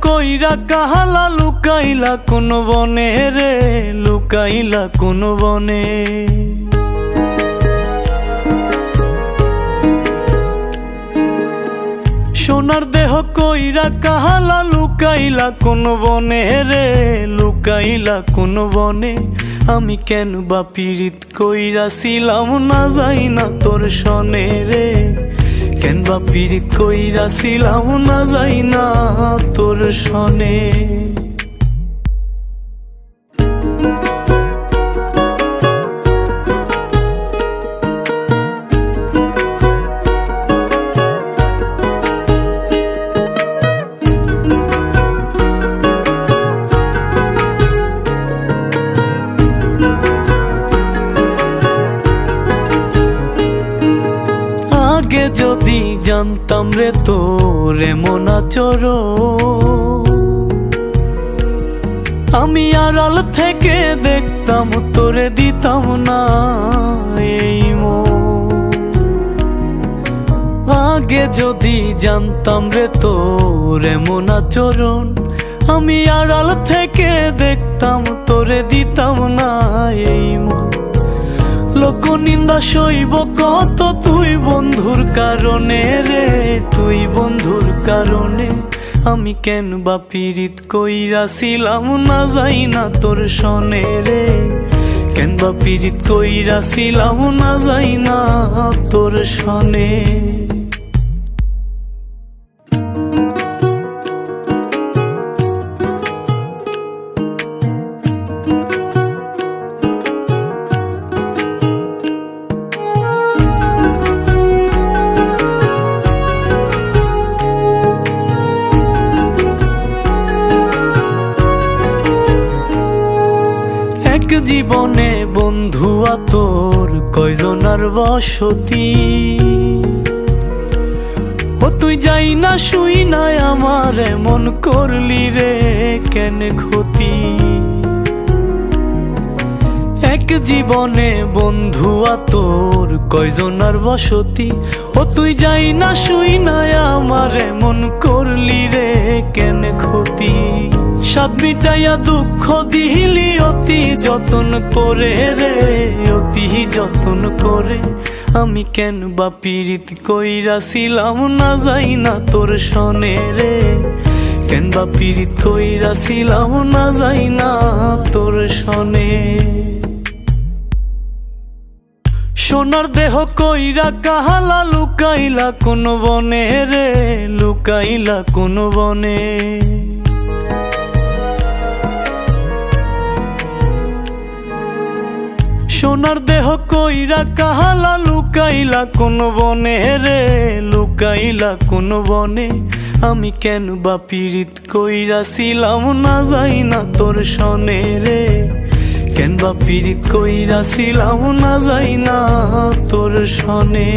কইরা কাহালা লুকাইলা কোন বনে রে, লুকাইলা কোন বনে। সোনার দেহ কইরা কাহালা লুকাইলা কোন বনে রে, লুকাইলা কোন বনে। আমি কেন বা পীড়িত কইরাছিলাম না যাই না তোর সনে রে, কেন বা পীড়িত কইরাছিলাম না যাই না তোর সনে। আগে যদি জানতাম রে তোর এমন আচরণ, আমি আড়াল থেকে দেখতাম তোরে দিতাম না এই মন। আগে যদি জানতাম রে তোর এমন আচরণ, আমি আড়াল থেকে দেখতাম তোরে দিতাম না এই মন। লোক নিন্দা সইব কত তুই বন্ধুর কারণে রে, তুই বন্ধুর কারণে। আমি কেন বা পীড়িত কইরাছিলাম না যাই না তোর সনে রে, কেন বা পীড়িত কইরাছিলাম না যাই না তোর সনে। জীবনে বন্ধুয়া তোর কয়জনার বসতি, ও তুই যাই না শুই নাই আমার এমন করলি রে কেন ক্ষতি। এক জীবনে বন্ধুয়া তোর কয়জনার বসতি, ও তুই যাই না শুই নাই আমার এমন করলি রে কেন ক্ষতি। সাত মিটাইয়া দুঃখ দিলি অতি যতন করে রে, অতি যতন করে। আমি কেন বা পীড়িত কইরাছিলাম না যাই না তোর সনে রে, কেন বা পীড়িত কইরাছিলাম না যাই না তোর সনে। সোনার দেহ কইরা কাহালা লুকাইলা কোন বনে রে, লুকাইলা কোন বনে। সোনার দেহ কইরা কাহালা লুকাইলা কোন বনে রে, লুকাইলা কোন বনে। আমি কেন বা পীড়িত কইরাছিলাম না যাই না তোর সনে রে, কেন বা পীড়িত কইরাছিলাম না যাই না তোর সনে।